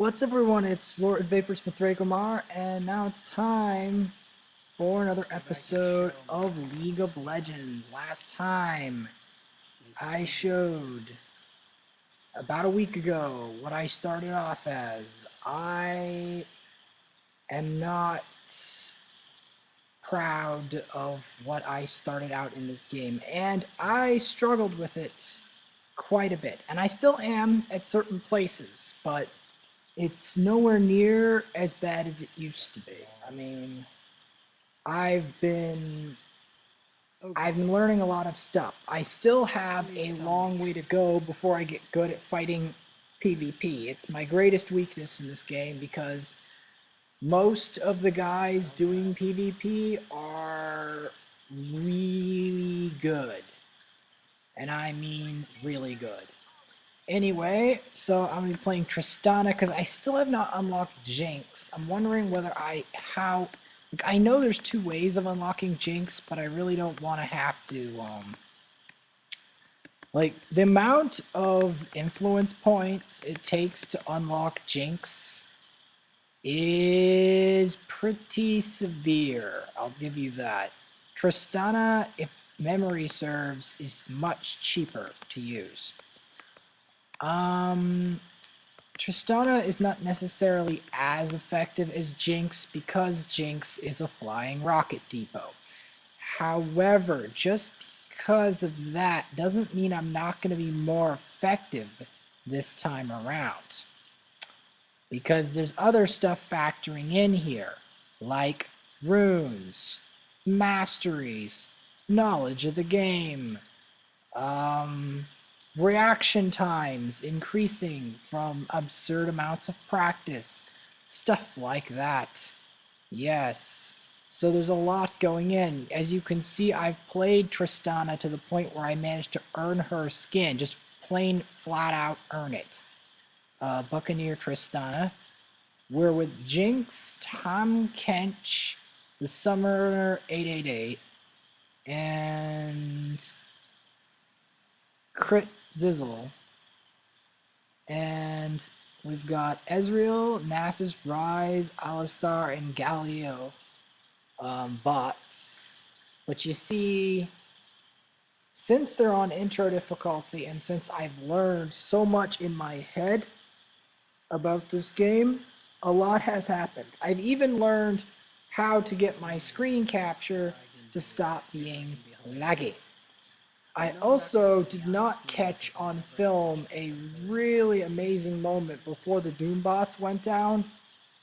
What's up, everyone? It's Lord Vaporsmith Dracomar, and now it's time for another episode of League of Legends. Last time I showed, about a week ago, what I started off as. I am not proud of what I started out in this game, and I struggled with it quite a bit, and I still am at certain places, but it's nowhere near as bad as it used to be. I mean, I've been learning a lot of stuff. I still have a long way to go before I get good at fighting PvP. It's my greatest weakness in this game because most of the guys doing PvP are really good. And I mean really good. Anyway, so I'm going to be playing Tristana because I still have not unlocked Jinx. I'm wondering whether I know there's two ways of unlocking Jinx, but I really don't want to have to, like, the amount of influence points it takes to unlock Jinx is pretty severe. I'll give you that. Tristana, if memory serves, is much cheaper to use. Tristana is not necessarily as effective as Jinx because Jinx is a flying rocket depot. However, just because of that doesn't mean I'm not going to be more effective this time around. Because there's other stuff factoring in here, like runes, masteries, knowledge of the game, reaction times increasing from absurd amounts of practice, stuff like that. Yes, so there's a lot going in. As you can see, I've played Tristana to the point where I managed to earn her skin, just plain flat out earn it. Buccaneer Tristana. We're with Jinx, Tom Kench, the Summer 888, and Crit Zizzle, and we've got Ezreal, Nasus, Rise, Alistar, and Galio bots. But you see, since they're on intro difficulty, and since I've learned so much in my head about this game, a lot has happened. I've even learned how to get my screen capture to stop being laggy. I also did not catch on film a really amazing moment before the Doombots went down,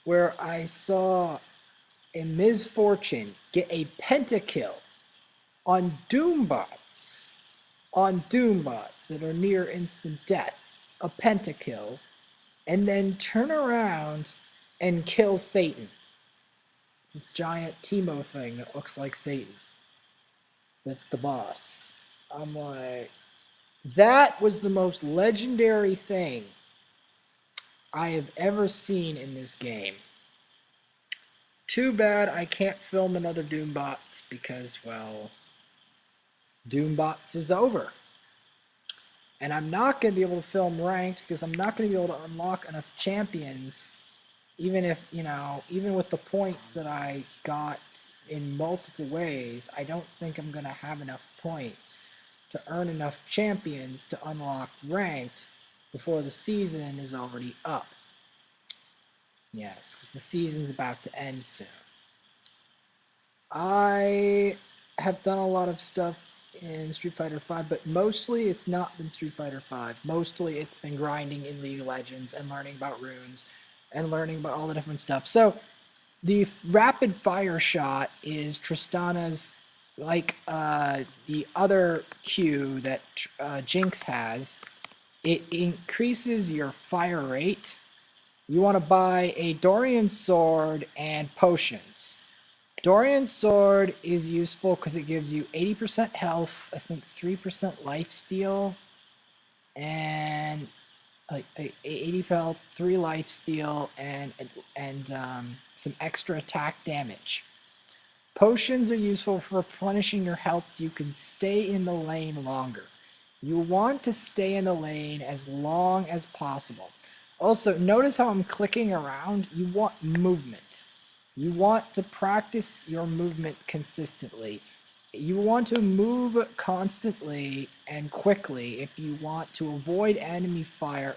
where I saw a Ms. Fortune get a pentakill on Doombots that are near instant death, a pentakill, and then turn around and kill Satan. This giant Teemo thing that looks like Satan. That's the boss. I'm like, that was the most legendary thing I have ever seen in this game. Too bad I can't film another Doombots because, well, Doombots is over. And I'm not going to be able to film ranked because I'm not going to be able to unlock enough champions, even if, even with the points that I got in multiple ways, I don't think I'm going to have enough points to earn enough champions to unlock ranked before the season is already up. Yes, because the season's about to end soon. I have done a lot of stuff in Street Fighter V, but mostly it's not been Street Fighter V. Mostly it's been grinding in League of Legends and learning about runes and learning about all the different stuff. So the rapid fire shot is Tristana's, like the other Q that Jinx has. It increases your fire rate. You want to buy a Dorian Sword and potions. Dorian Sword is useful because it gives you 80% health, I think 3% life steal, and like 80 health, 3 life steal, and some extra attack damage. Potions are useful for replenishing your health so you can stay in the lane longer. You want to stay in the lane as long as possible. Also, notice how I'm clicking around. You want movement. You want to practice your movement consistently. You want to move constantly and quickly if you want to avoid enemy fire.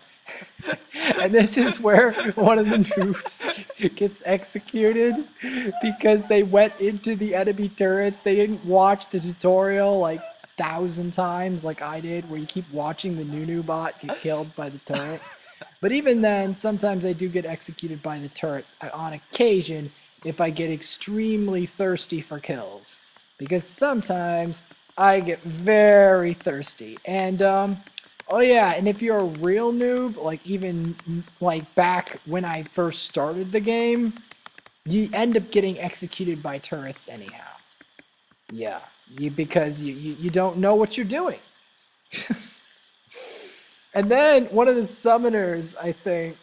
And this is where one of the noobs gets executed because they went into the enemy turrets. They didn't watch the tutorial like 1,000 times like I did, where you keep watching the Nunu bot get killed by the turret. But even then, sometimes I do get executed by the turret on occasion if I get extremely thirsty for kills. Because sometimes I get very thirsty. And, oh yeah, and if you're a real noob, like even like back when I first started the game, you end up getting executed by turrets anyhow. Yeah, because you don't know what you're doing. And then one of the summoners, I think,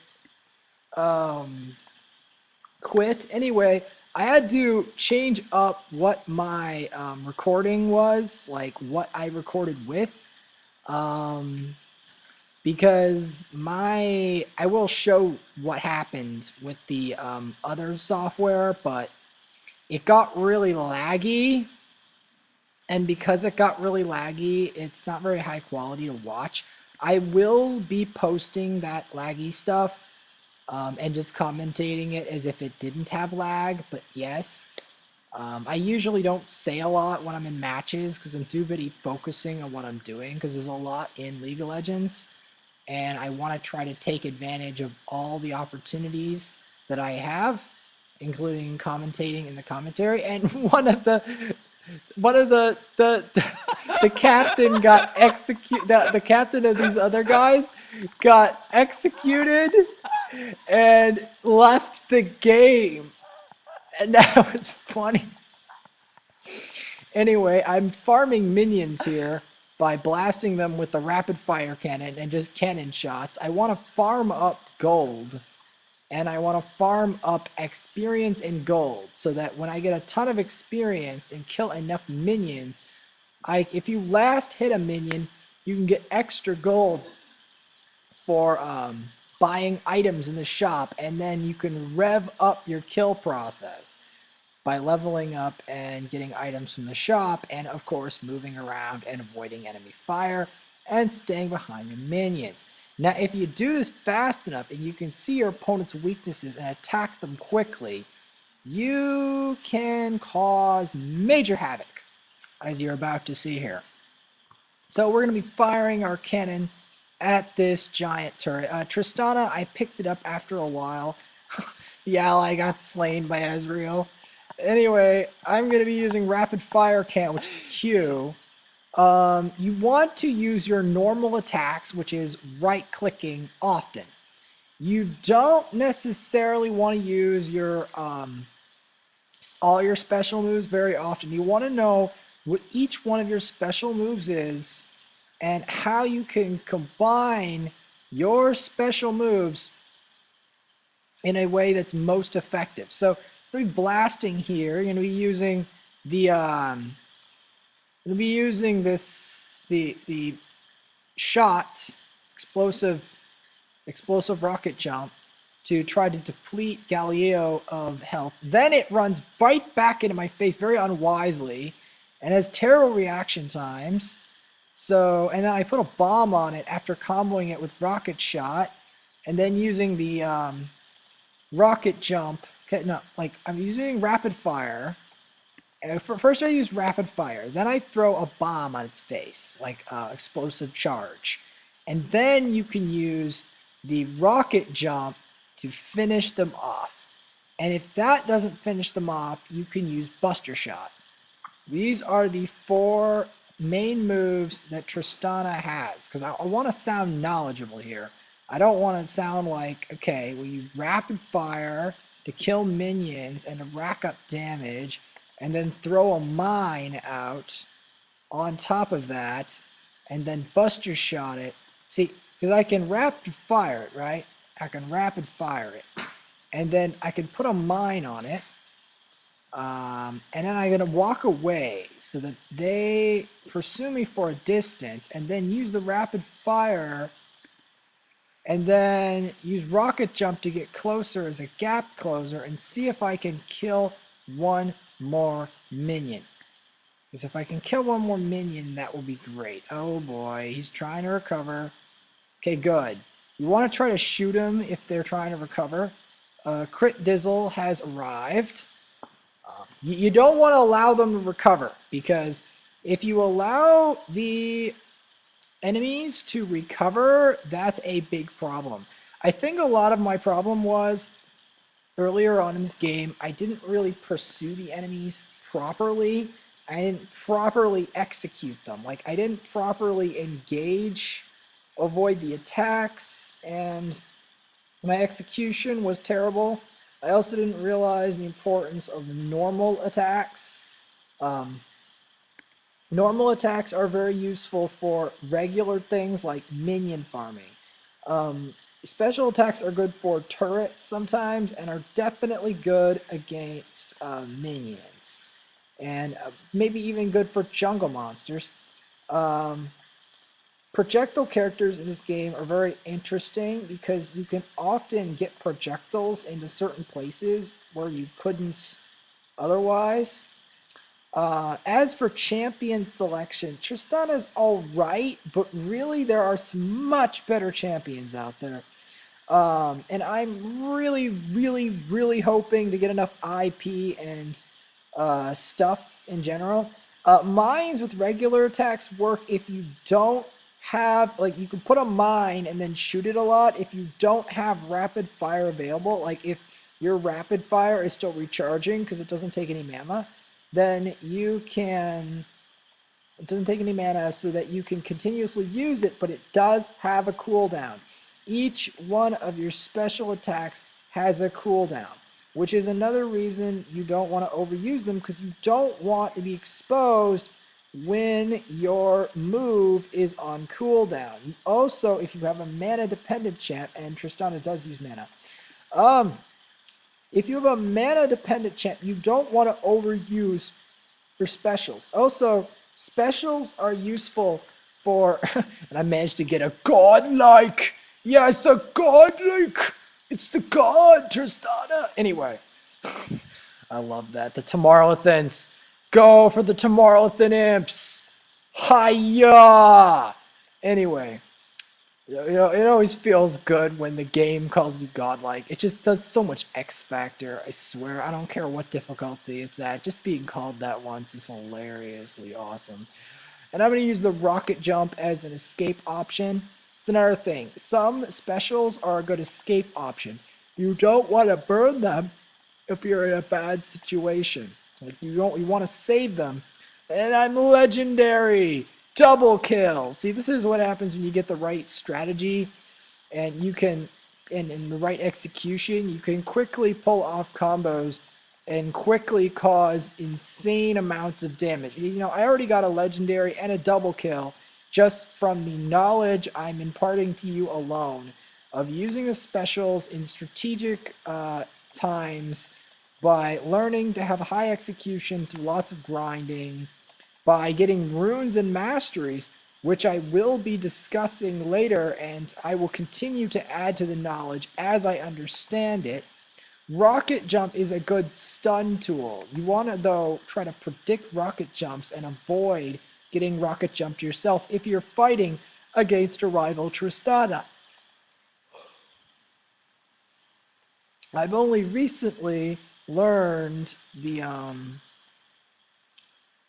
quit. Anyway, I had to change up what my recording was, like what I recorded with, because I will show what happened with the other software, but it got really laggy. And because it got really laggy, it's not very high quality to watch. I will be posting that laggy stuff and just commentating it as if it didn't have lag, but yes. I usually don't say a lot when I'm in matches because I'm too busy focusing on what I'm doing, because there's a lot in League of Legends, and I want to try to take advantage of all the opportunities that I have, including commentating in the commentary. And the captain got executed. The captain of these other guys got executed and left the game, and that was funny. Anyway, I'm farming minions here by blasting them with the rapid fire cannon and just cannon shots. I want to farm up gold, and I want to farm up experience and gold, so that when I get a ton of experience and kill enough minions, if you last hit a minion, you can get extra gold for buying items in the shop, and then you can rev up your kill process by leveling up and getting items from the shop, and of course moving around and avoiding enemy fire and staying behind your minions. Now, if you do this fast enough and you can see your opponent's weaknesses and attack them quickly, you can cause major havoc, as you're about to see here. So we're going to be firing our cannon at this giant turret. Tristana, I picked it up after a while. The ally got slain by Ezreal. Anyway, I'm going to be using rapid fire cannon, which is Q. You want to use your normal attacks, which is right-clicking, often. You don't necessarily want to use your all your special moves very often. You want to know what each one of your special moves is and how you can combine your special moves in a way that's most effective. So, we're going to be blasting here. You're going to be using the the shot, explosive rocket jump, to try to deplete Galileo of health. Then it runs right back into my face very unwisely and has terrible reaction times. So, and then I put a bomb on it after comboing it with rocket shot, and then using the rocket jump. Okay, no, like I'm using rapid fire. First I use rapid fire, then I throw a bomb on its face, like explosive charge. And then you can use the rocket jump to finish them off. And if that doesn't finish them off, you can use Buster Shot. These are the 4 main moves that Tristana has, because I want to sound knowledgeable here. I don't want to sound like, okay, well, you rapid fire to kill minions and to rack up damage, and then throw a mine out on top of that, and then Buster Shot it. See, because I can rapid fire it, right? I can rapid fire it, and then I can put a mine on it, and then I'm going to walk away so that they pursue me for a distance, and then use the rapid fire and then use rocket jump to get closer as a gap closer and see if I can kill one more minion. Because if I can kill one more minion, that will be great. Oh boy, he's trying to recover. Okay, good. You want to try to shoot him if they're trying to recover. Crit Dizzle has arrived. You don't want to allow them to recover, because if you allow the enemies to recover, that's a big problem. I think a lot of my problem was earlier on in this game, I didn't really pursue the enemies properly. I didn't properly execute them. Like, I didn't properly engage, avoid the attacks, and my execution was terrible. I also didn't realize the importance of normal attacks. Normal attacks are very useful for regular things like minion farming. Special attacks are good for turrets sometimes and are definitely good against minions. And maybe even good for jungle monsters. Projectile characters in this game are very interesting because you can often get projectiles into certain places where you couldn't otherwise. As for champion selection, Tristana's alright, but really there are some much better champions out there. And I'm really hoping to get enough IP and stuff in general. Mines with regular attacks work if you don't have, like, you can put a mine and then shoot it a lot if you don't have rapid fire available. Like, if your rapid fire is still recharging because it doesn't take any mana, then you can, it doesn't take any mana so that you can continuously use it, but it does have a cooldown. Each one of your special attacks has a cooldown, which is another reason you don't want to overuse them, because you don't want to be exposed when your move is on cooldown. Also, if you have a mana dependent champ, and Tristana does use mana, if you have a mana dependent champ, you don't want to overuse your specials. Also, specials are useful for, and I managed to get a godlike. Yes, a godlike. It's the god, Tristana. Anyway, I love that. The Tomorrowthans. Go for the Tomorrowthan imps. Hiya. Anyway, it always feels good when the game calls you godlike. It just does so much X factor. I swear, I don't care what difficulty it's at. Just being called that once is hilariously awesome. And I'm going to use the rocket jump as an escape option. It's another thing. Some specials are a good escape option. You don't want to burn them if you're in a bad situation. Like, you want to save them. And I'm legendary. Double kill. See, this is what happens when you get the right strategy and you can, in the right execution, you can quickly pull off combos and quickly cause insane amounts of damage. You know, I already got a legendary and a double kill just from the knowledge I'm imparting to you alone of using the specials in strategic times, by learning to have high execution through lots of grinding, by getting runes and masteries, which I will be discussing later, and I will continue to add to the knowledge as I understand it. Rocket jump is a good stun tool. You want to, though, try to predict rocket jumps and avoid getting rocket jumped yourself if you're fighting against a rival Tristana. I've only recently learned the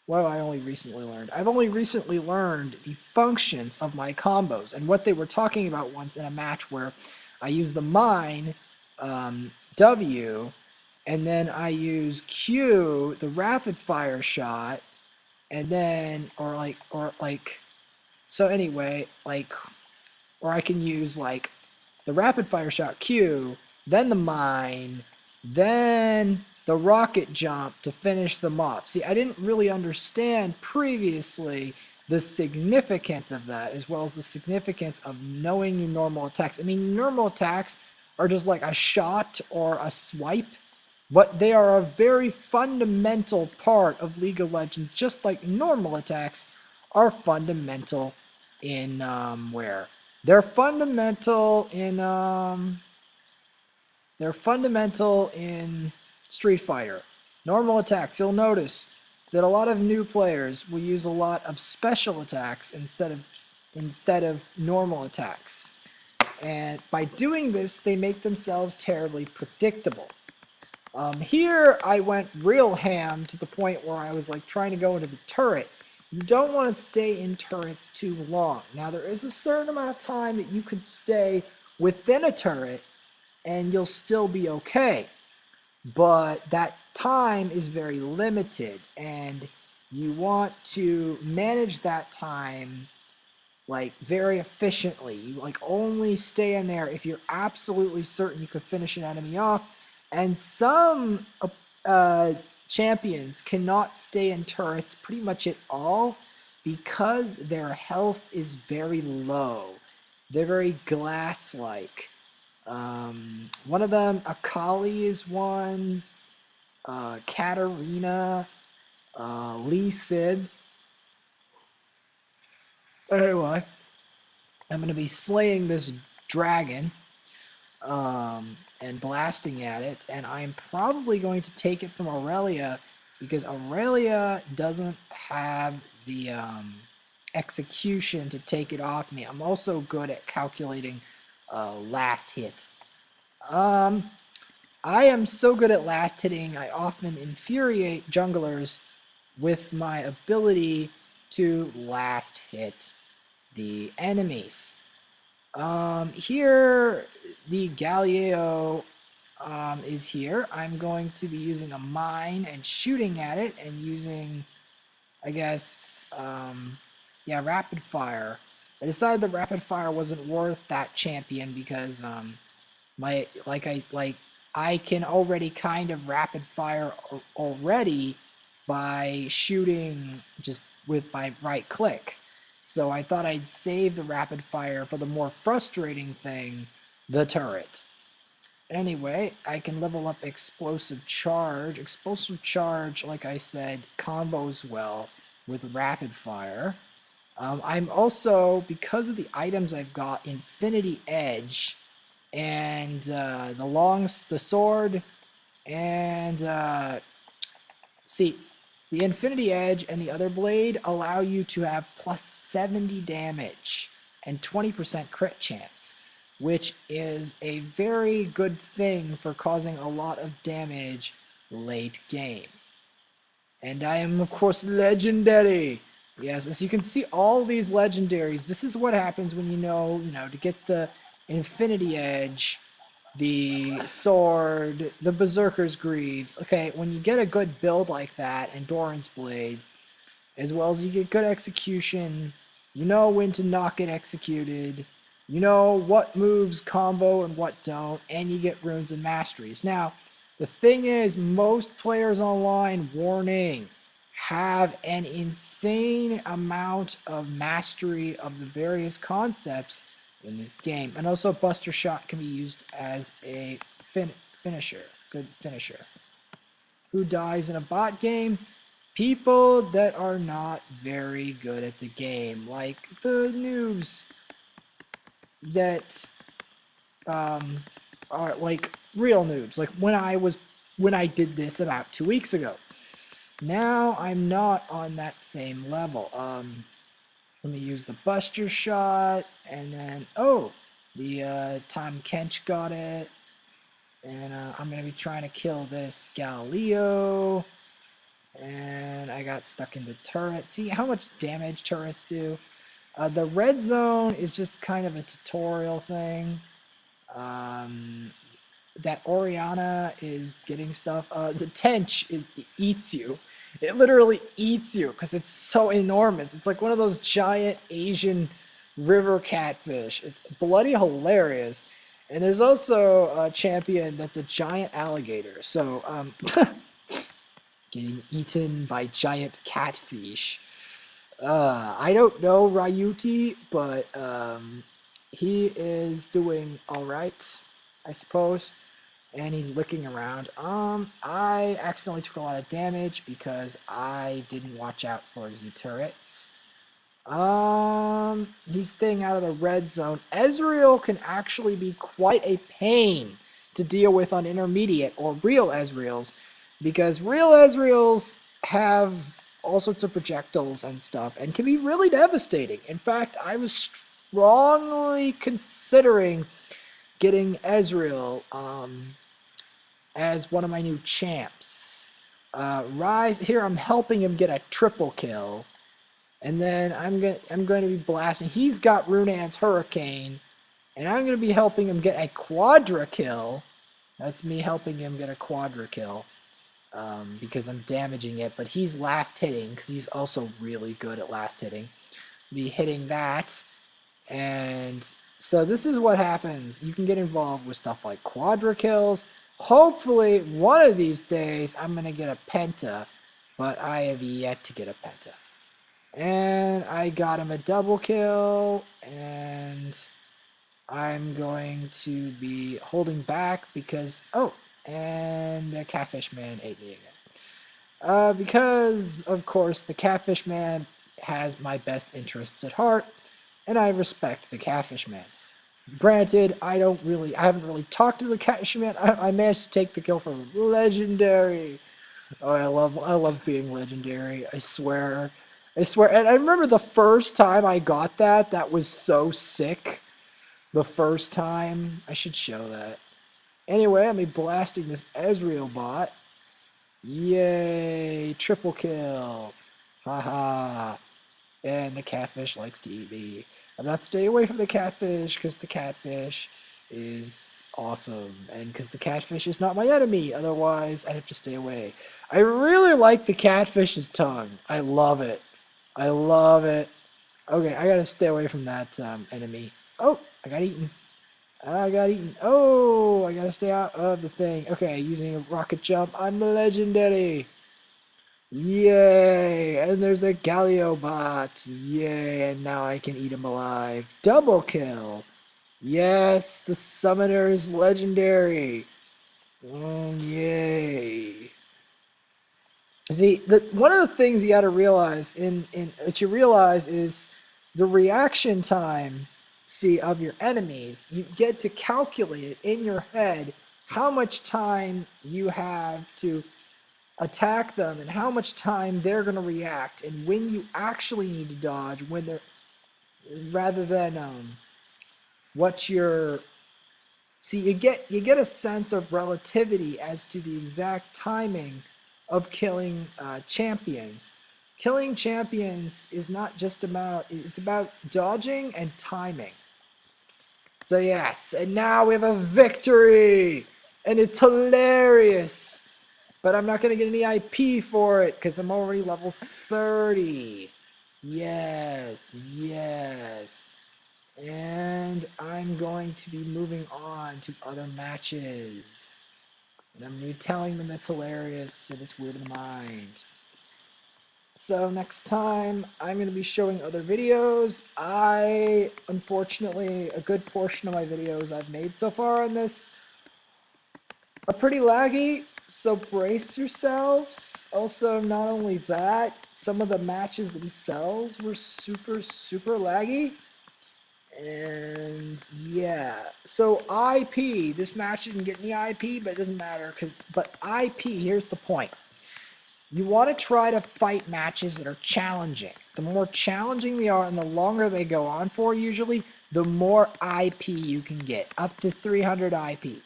what have I only recently learned? I've only recently learned the functions of my combos and what they were talking about once in a match where I used the mine W, and then I use Q, the rapid fire shot, and then so anyway, like, or I can use like the rapid fire shot Q, then the mine, then the rocket jump to finish them off. See, I didn't really understand previously the significance of that, as well as the significance of knowing your normal attacks. I mean, normal attacks are just like a shot or a swipe, but they are a very fundamental part of League of Legends, just like normal attacks are fundamental in They're fundamental in Street Fighter. Normal attacks. You'll notice that a lot of new players will use a lot of special attacks instead of normal attacks. And by doing this, they make themselves terribly predictable. Here, I went real ham to the point where I was like trying to go into the turret. You don't want to stay in turrets too long. Now, there is a certain amount of time that you could stay within a turret and you'll still be okay. But that time is very limited, and you want to manage that time like very efficiently. You like only stay in there if you're absolutely certain you could finish an enemy off. And some champions cannot stay in turrets pretty much at all because their health is very low. They're very glass-like. One of them, Akali is one, Katarina, Lee Sid. Anyway, I'm going to be slaying this dragon and blasting at it, and I'm probably going to take it from Aurelia because Aurelia doesn't have the execution to take it off me. I'm also good at calculating last hit. I am so good at last hitting, I often infuriate junglers with my ability to last hit the enemies. Here, the Galileo is here. I'm going to be using a mine and shooting at it and using, I guess, yeah, rapid fire. I decided that rapid fire wasn't worth that champion because I can already kind of rapid fire already by shooting just with my right click. So I thought I'd save the rapid fire for the more frustrating thing, the turret. Anyway, I can level up explosive charge. Explosive charge, like I said, combos well with rapid fire. I'm also, because of the items I've got, Infinity Edge, and the sword, and see, the Infinity Edge and the other blade allow you to have plus 70 damage and 20% crit chance, which is a very good thing for causing a lot of damage late game. And I am, of course, legendary. Yes, as you can see, all these legendaries, this is what happens when you know, to get the Infinity Edge, the sword, the Berserker's Greaves. Okay, when you get a good build like that, and Doran's Blade, as well as you get good execution, you know when to not get executed, you know what moves combo and what don't, and you get runes and masteries. Now, the thing is, most players online, warning, have an insane amount of mastery of the various concepts in this game. And also, Buster Shot can be used as a finisher, good finisher. Who dies in a bot game? People that are not very good at the game, like the noobs that are like real noobs, like when I did this about 2 weeks ago. Now I'm not on that same level. Let me use the Buster Shot, and then the Tom Kench got it, and I'm gonna be trying to kill this Galileo, and I got stuck in the turret. See how much damage turrets do? The red zone is just kind of a tutorial thing. That Oriana is getting stuff. The Tench eats you. It literally eats you because it's so enormous. It's like one of those giant Asian river catfish. It's bloody hilarious. And there's also a champion that's a giant alligator. So, getting eaten by giant catfish. I don't know Ryuti, but he is doing alright, I suppose. And he's looking around. I accidentally took a lot of damage because I didn't watch out for the turrets. He's staying out of the red zone. Ezreal can actually be quite a pain to deal with on intermediate or real Ezreals, because real Ezreals have all sorts of projectiles and stuff and can be really devastating. In fact, I was strongly considering getting Ezreal as one of my new champs. Rise here, I'm helping him get a triple kill. And then I'm going to be blasting. He's got Runan's Hurricane, and I'm going to be helping him get a quadra kill. That's me helping him get a quadra kill, because I'm damaging it. But he's last hitting because he's also really good at last hitting. Be hitting that, and so this is what happens. You can get involved with stuff like quadra kills. Hopefully, one of these days, I'm going to get a penta, but I have yet to get a penta. And I got him a double kill, and I'm going to be holding back because, oh, and the Catfish Man ate me again. Because, of course, the Catfish Man has my best interests at heart, and I respect the Catfish Man. Granted, I haven't really talked to the Catfish Man. I managed to take the kill from Legendary. Oh, I love being legendary. I swear. And I remember the first time I got that, that was so sick. The first time. I should show that. Anyway, I'm blasting this Ezreal bot. Yay, triple kill. Haha. And the catfish likes to eat me. I'm not staying away from the catfish because the catfish is awesome, and because the catfish is not my enemy. Otherwise, I'd have to stay away. I really like the catfish's tongue. I love it. I love it. Okay, I gotta stay away from that enemy. Oh, I got eaten. I got eaten. Oh, I gotta stay out of the thing. Okay, using a rocket jump. I'm legendary. Yay! And there's a Galio bot. Yay! And now I can eat him alive. Double kill. Yes, the summoner is legendary. Yay! See, one of the things you got to realize that you realize is the reaction time. See, of your enemies, you get to calculate it in your head how much time you have to attack them and how much time they're going to react and when you actually need to dodge when they're rather than what you're see you get a sense of relativity as to the exact timing of killing champions. Killing champions is not just about, it's about dodging and timing. So yes, and now we have a victory and it's hilarious. But I'm not going to get any IP for it because I'm already level 30. Yes, yes. And I'm going to be moving on to other matches. And I'm going to be telling them it's hilarious and it's weird in the mind. So next time, I'm going to be showing other videos. Unfortunately, a good portion of my videos I've made so far on this are pretty laggy, so brace yourselves. Also, not only that, some of the matches themselves were super, super laggy. And yeah, so IP, this match didn't get any IP, but it doesn't matter. But IP, here's the point. You want to try to fight matches that are challenging. The more challenging they are and the longer they go on for usually, the more IP you can get, up to 300 IP.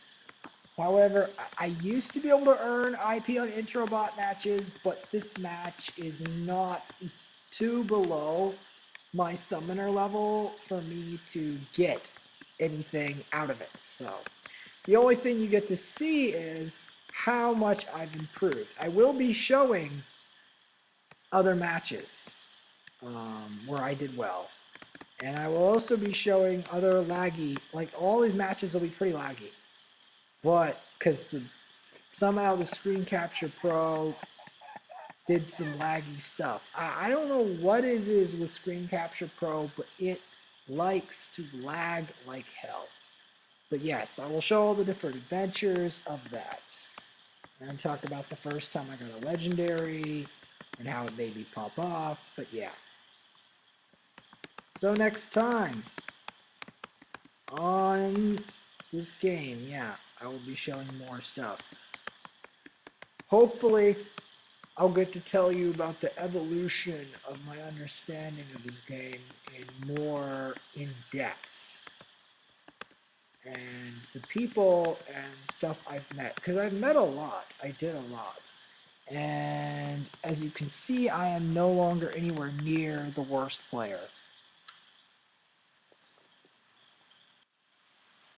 However, I used to be able to earn IP on intro bot matches, but this match is too below my summoner level for me to get anything out of it. So the only thing you get to see is how much I've improved. I will be showing other matches where I did well. And I will also be showing other laggy, like all these matches will be pretty laggy. But because somehow the Screen Capture Pro did some laggy stuff. I don't know what it is with Screen Capture Pro, but it likes to lag like hell. But yes, I will show all the different adventures of that. And talk about the first time I got a legendary and how it made me pop off. But yeah. So next time on this game, yeah, I will be showing more stuff. Hopefully, I'll get to tell you about the evolution of my understanding of this game in more in depth. And the people and stuff I've met, because I've met a lot, I did a lot. And as you can see, I am no longer anywhere near the worst player.